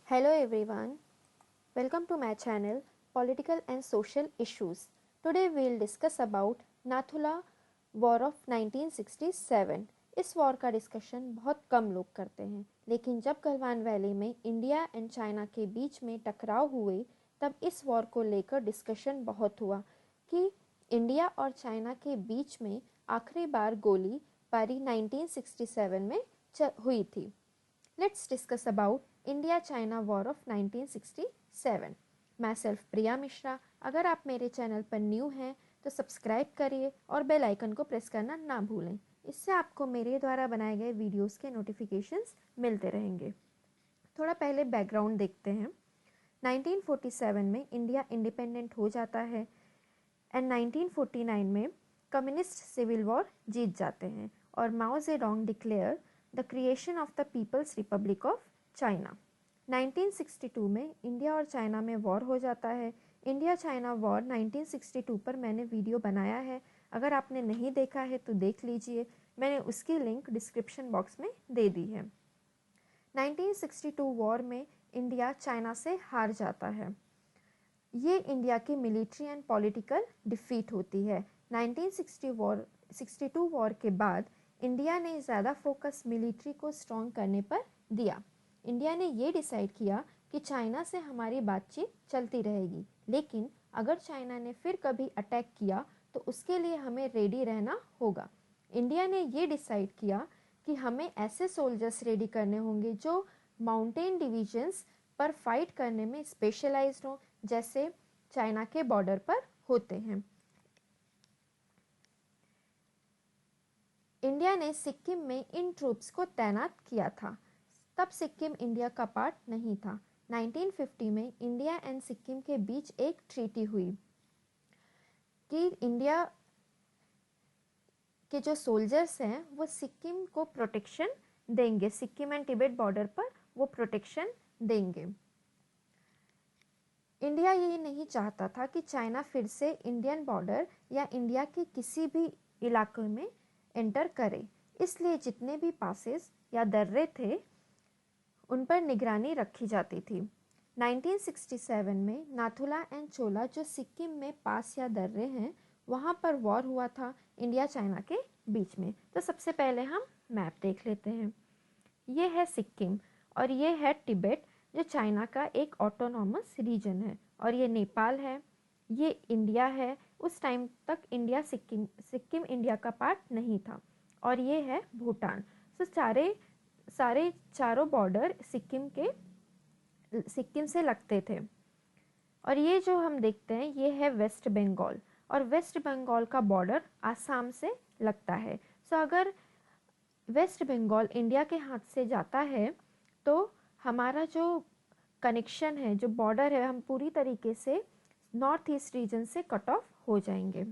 Hello everyone, welcome to my channel Political and Social Issues. Today we will discuss about Nathula war of 1967। इस war का discussion बहुत कम लोग करते हैं, लेकिन जब गलवान वैली में इंडिया एंड चाइना के बीच में टकराव हुए तब इस वॉर को लेकर डिस्कशन बहुत हुआ कि इंडिया और चाइना के बीच में आखिरी बार गोली बारी 1967 में हुई थी। Let's discuss about India China war of 1967। मैं सेल्फ प्रिया मिश्रा। अगर आप मेरे चैनल पर न्यू हैं तो सब्सक्राइब करिए और बेल आइकन को प्रेस करना ना भूलें। इससे आपको मेरे द्वारा बनाए गए वीडियोस के नोटिफिकेशंस मिलते रहेंगे। थोड़ा पहले बैकग्राउंड देखते हैं। 1947 में इंडिया इंडिपेंडेंट हो जाता है एंड 1949 में कम्युनिस्ट सिविल वॉर जीत जाते हैं और Mao Zedong declare the creation of the People's Republic of China. 1962 में इंडिया और चाइना में वॉर हो जाता है। इंडिया चाइना वॉर 1962 पर मैंने वीडियो बनाया है, अगर आपने नहीं देखा है तो देख लीजिए, मैंने उसकी लिंक डिस्क्रिप्शन बॉक्स में दे दी है। 1962 वॉर में इंडिया चाइना से हार जाता है। ये इंडिया की मिलिट्री एंड पॉलिटिकल डिफीट होती है। 1962 वॉर के बाद इंडिया ने ज़्यादा फोकस मिलिट्री को स्ट्रॉन्ग करने पर दिया। इंडिया ने ये डिसाइड किया कि चाइना से हमारी बातचीत चलती रहेगी, लेकिन अगर चाइना ने फिर कभी अटैक किया तो उसके लिए हमें रेडी रहना होगा। इंडिया ने ये डिसाइड किया कि हमें ऐसे सोल्जर्स रेडी करने होंगे जो माउंटेन डिवीजन्स पर फाइट करने में स्पेशलाइज्ड हों, जैसे चाइना के बॉर्डर पर होते हैं। इंडिया ने सिक्किम में इन ट्रूप्स को तैनात किया था। तब सिक्किम इंडिया का पार्ट नहीं था। 1950 में इंडिया एंड सिक्किम के बीच एक ट्रीटी हुई कि इंडिया के जो सोल्जर्स हैं वो सिक्किम को प्रोटेक्शन देंगे, सिक्किम एंड तिब्बत बॉर्डर पर वो प्रोटेक्शन देंगे। इंडिया ये नहीं चाहता था कि चाइना फिर से इंडियन बॉर्डर या इंडिया के किसी भी इलाके में एंटर करे, इसलिए जितने भी पासेस या दर्रे थे उन पर निगरानी रखी जाती थी। 1967 में नाथुला एंड चोला जो सिक्किम में पास या दर्रे हैं वहाँ पर वॉर हुआ था इंडिया चाइना के बीच में। तो सबसे पहले हम मैप देख लेते हैं। ये है सिक्किम और ये है तिब्बत जो चाइना का एक ऑटोनॉमस रीजन है, और ये नेपाल है, ये इंडिया है। उस टाइम तक इंडिया सिक्किम इंडिया का पार्ट नहीं था, और ये है भूटान। तो सारे चारों बॉर्डर सिक्किम से लगते थे। और ये जो हम देखते हैं ये है वेस्ट बंगाल, और वेस्ट बंगाल का बॉर्डर आसाम से लगता है। सो अगर वेस्ट बंगाल इंडिया के हाथ से जाता है तो हमारा जो कनेक्शन है, जो बॉर्डर है, हम पूरी तरीके से नॉर्थ ईस्ट रीजन से कट ऑफ हो जाएंगे।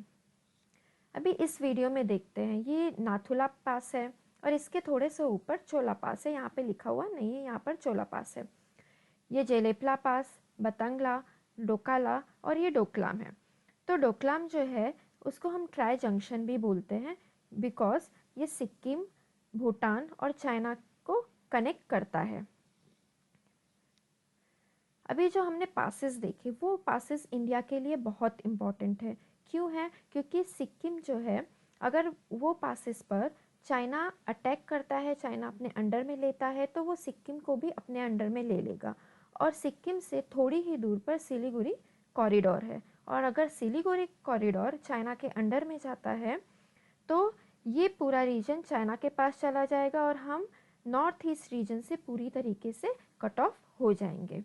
अभी इस वीडियो में देखते हैं, ये नाथुला पास है और इसके थोड़े से ऊपर चोला पास है। यहाँ पे लिखा हुआ नहीं है, यहाँ पर चोला पास है। ये जेलेपला पास, बतंगला, डोकाला और ये डोकलाम है। तो डोकलाम जो है उसको हम ट्राई जंक्शन भी बोलते हैं, बिकॉज ये सिक्किम, भूटान और चाइना को कनेक्ट करता है। अभी जो हमने पासेस देखे वो पासेस इंडिया के लिए बहुत इम्पॉर्टेंट है। क्यों है? क्योंकि सिक्किम जो है, अगर वो पासेस पर चाइना अटैक करता है, चाइना अपने अंडर में लेता है, तो वो सिक्किम को भी अपने अंडर में ले लेगा। और सिक्किम से थोड़ी ही दूर पर सिलीगुड़ी कॉरिडोर है, और अगर सिलीगुड़ी कॉरिडोर चाइना के अंडर में जाता है तो ये पूरा रीजन चाइना के पास चला जाएगा और हम नॉर्थ ईस्ट रीजन से पूरी तरीके से कट ऑफ हो जाएंगे।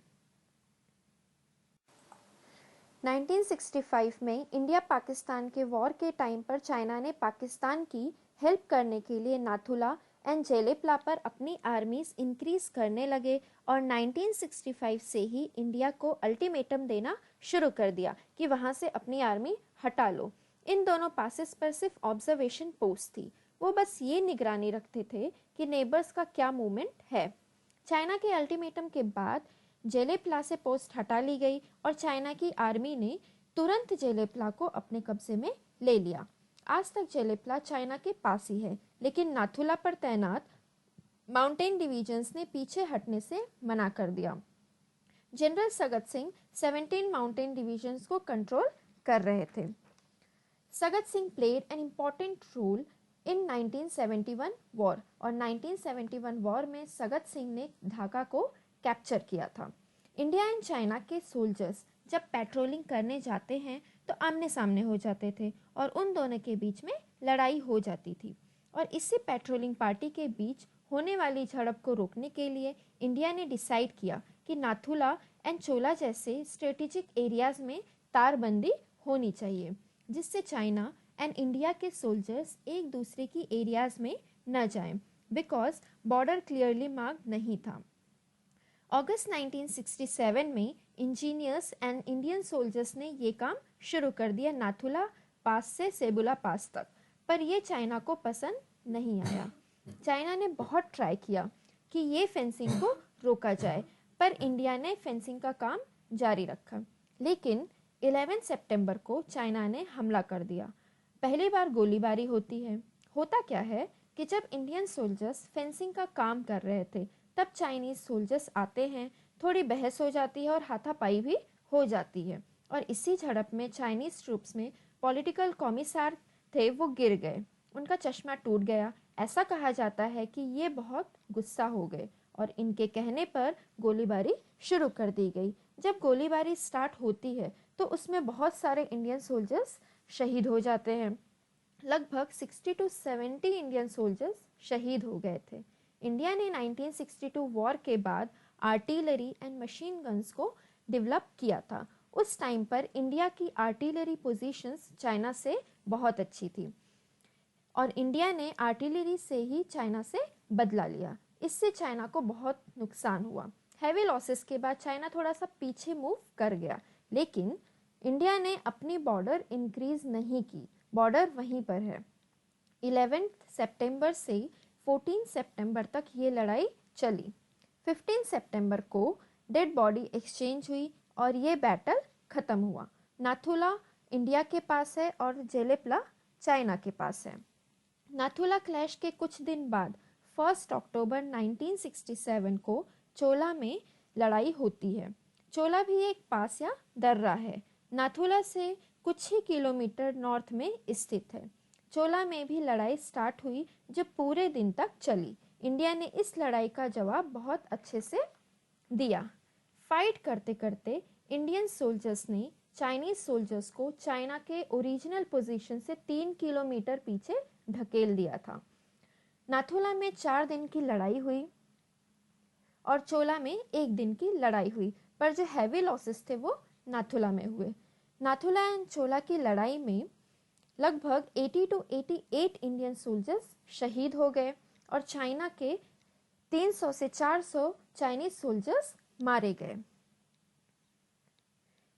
1965 में इंडिया पाकिस्तान के वॉर के टाइम पर चाइना ने पाकिस्तान की हेल्प करने के लिए नाथुला एंड जेलेपला पर अपनी आर्मीज इंक्रीज करने लगे, और 1965 से ही इंडिया को अल्टीमेटम देना शुरू कर दिया कि वहां से अपनी आर्मी हटा लो। इन दोनों पासेस पर सिर्फ ऑब्जर्वेशन पोस्ट थी, वो बस ये निगरानी रखते थे कि नेबर्स का क्या मूवमेंट है। चाइना के अल्टीमेटम के बाद जेलेपला से पोस्ट हटा ली गई और चाइना की आर्मी ने तुरंत जेलेपला को अपने कब्जे में ले लिया। आज तक जेलेपला चाइना के पास ही है, लेकिन नाथुला पर तैनात माउंटेन डिवीजन्स ने पीछे हटने से मना कर दिया। General Sagat Singh 17 mountain divisions को कंट्रोल कर रहे थे। Sagat Singh played an important role in 1971 war, और 1971 वॉर में सगत सिंह ने ढाका को कैप्चर किया था। इंडिया एंड चाइना के सोल्जर्स जब पेट्रोलिंग करने जाते हैं तो आमने सामने हो जाते थे और उन दोनों के बीच में लड़ाई हो जाती थी, और इसी पेट्रोलिंग पार्टी के बीच होने वाली झड़प को रोकने के लिए इंडिया ने डिसाइड किया कि नाथुला एंड चोला जैसे स्ट्रेटेजिक एरियाज में तारबंदी होनी चाहिए, जिससे चाइना एंड इंडिया के सोल्जर्स एक दूसरे की एरियाज में न जाएं, बिकॉज बॉर्डर क्लियरली मार्क नहीं था। अगस्त 1967 में इंजीनियर्स एंड इंडियन सोल्जर्स ने ये काम शुरू कर दिया नाथुला पास से सेबुला पास तक, पर यह चाइना को पसंद नहीं आया। चाइना ने बहुत ट्राई किया कि ये फेंसिंग को रोका जाए, पर इंडिया ने फेंसिंग का काम जारी रखा। लेकिन 11 सितंबर को चाइना ने हमला कर दिया। पहली बार गोलीबारी होती है। होता क्या है कि जब इंडियन सोल्जर्स फेंसिंग का काम कर रहे थे तब चाइनीज सोल्जर्स आते हैं, थोड़ी बहस हो जाती है और हाथापाई भी हो जाती है, और इसी झड़प में चाइनीज ट्रूप्स में पॉलिटिकल कॉमिसार थे वो गिर गए, उनका चश्मा टूट गया। ऐसा कहा जाता है कि ये बहुत गुस्सा हो गए और इनके कहने पर गोलीबारी शुरू कर दी गई। जब गोलीबारी स्टार्ट होती है तो उसमें बहुत सारे इंडियन सोल्जर्स शहीद हो जाते हैं। लगभग 60 to 70 इंडियन सोल्जर्स शहीद हो गए थे। इंडिया ने 1962 वॉर के बाद आर्टिलरी एंड मशीन गन्स को डेवलप किया था। उस टाइम पर इंडिया की आर्टिलरी पोजीशंस चाइना से बहुत अच्छी थी और इंडिया ने आर्टिलरी से ही चाइना से बदला लिया। इससे चाइना को बहुत नुकसान हुआ। हैवी लॉसेस के बाद चाइना थोड़ा सा पीछे मूव कर गया, लेकिन इंडिया ने अपनी बॉर्डर इंक्रीज नहीं की, बॉर्डर वहीं पर है। 11 सितंबर से 14 सितंबर तक ये लड़ाई चली। 15 सितंबर को डेड बॉडी एक्सचेंज हुई और ये बैटल खत्म हुआ। नाथुला इंडिया के पास है और जेलेपला चाइना के पास है। नाथुला क्लैश के कुछ दिन बाद 1 अक्टूबर 1967 को चोला में लड़ाई होती है। चोला भी एक पास या दर्रा है, नाथुला से कुछ ही किलोमीटर नॉर्थ में स्थित है। चोला में भी लड़ाई स्टार्ट हुई जो पूरे दिन तक चली। इंडिया ने इस लड़ाई का जवाब बहुत अच्छे से दिया। फाइट करते करते इंडियन सोल्जर्स ने चाइनीज सोल्जर्स को चाइना के ओरिजिनल पोजीशन से 3 किलोमीटर पीछे ढकेल दिया था। नाथुला में 4 दिन की लड़ाई हुई और चोला में 1 दिन की लड़ाई हुई, पर जो हैवी लॉसेस थे वो नाथुला में हुए। नाथुला एंड चोला की लड़ाई में लगभग 80 to 88 इंडियन सोल्जर्स शहीद हो गए और चाइना के 300 से 400 चाइनीज सोल्जर्स मारे गए।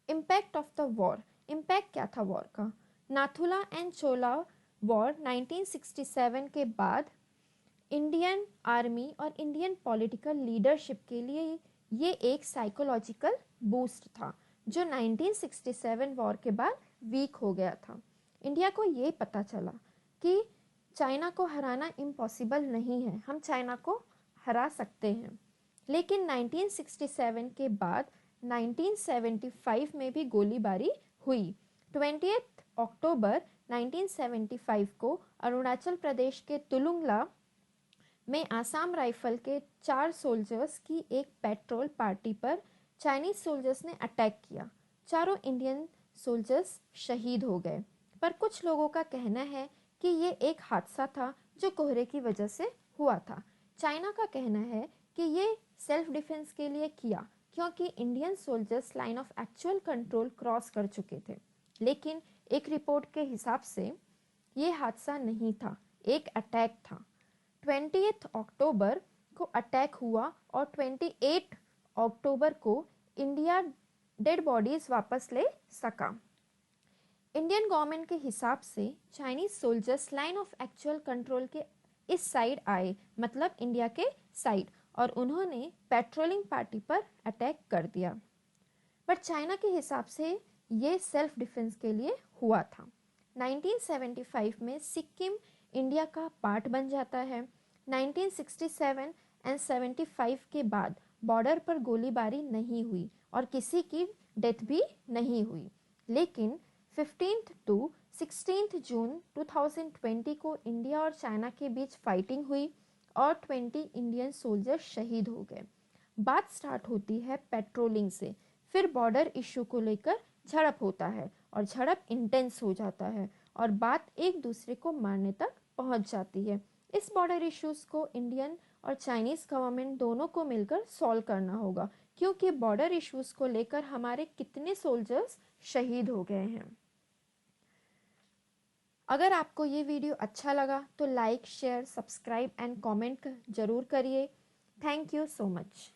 Impact of the war. Impact क्या था वॉर का? नाथुला एंड चोला वॉर 1967 के बाद इंडियन आर्मी और इंडियन पॉलिटिकल लीडरशिप के लिए ये एक साइकोलॉजिकल बूस्ट था जो 1967 वॉर के बाद वीक हो गया था। इंडिया को ये पता चला कि चाइना को हराना इम्पॉसिबल नहीं है, हम चाइना को हरा सकते हैं। लेकिन 1967 के बाद 1975 में भी गोलीबारी हुई। 20 अक्टूबर 1975 को अरुणाचल प्रदेश के तुलुंगला में आसाम राइफल के 4 सोल्जर्स की एक पेट्रोल पार्टी पर चाइनीज सोल्जर्स ने अटैक किया। चारों इंडियन सोल्जर्स शहीद हो गए, पर कुछ लोगों का कहना है कि ये एक हादसा था जो कोहरे की वजह से हुआ था। चाइना का कहना है कि ये सेल्फ डिफेंस के लिए किया क्योंकि Indian soldiers line of actual control cross कर चुके थे। लेकिन एक रिपोर्ट के हिसाब से ये हादसा नहीं था, एक अटैक था। 20 अक्टूबर को अटैक हुआ और 28 अक्टूबर को इंडिया डेड बॉडीज वापस ले सका। इंडियन गवर्नमेंट के हिसाब से Chinese soldiers line of actual control के इस साइड आए, मतलब इंडिया के साइड, और उन्होंने पेट्रोलिंग पार्टी पर अटैक कर दिया। बट चाइना के हिसाब से ये सेल्फ डिफेंस के लिए हुआ था। 1975 में सिक्किम इंडिया का पार्ट बन जाता है। 1967 एंड 75 के बाद बॉर्डर पर गोलीबारी नहीं हुई और किसी की डेथ भी नहीं हुई। लेकिन 15 टू 16 जून 2020 को इंडिया और चाइना के बीच फाइटिंग हुई और 20 इंडियन सोल्जर शहीद हो गए। बात स्टार्ट होती है पेट्रोलिंग से, फिर बॉर्डर इशू को लेकर झड़प होता है और झड़प इंटेंस हो जाता है और बात एक दूसरे को मारने तक पहुंच जाती है। इस बॉर्डर इश्यूज को इंडियन और चाइनीज गवर्नमेंट दोनों को मिलकर सॉल्व करना होगा, क्योंकि बॉर्डर इश्यूज को लेकर हमारे कितने सोल्जर्स शहीद हो गए हैं। अगर आपको ये वीडियो अच्छा लगा तो like, share, subscribe and comment जरूर करिए। Thank you so much.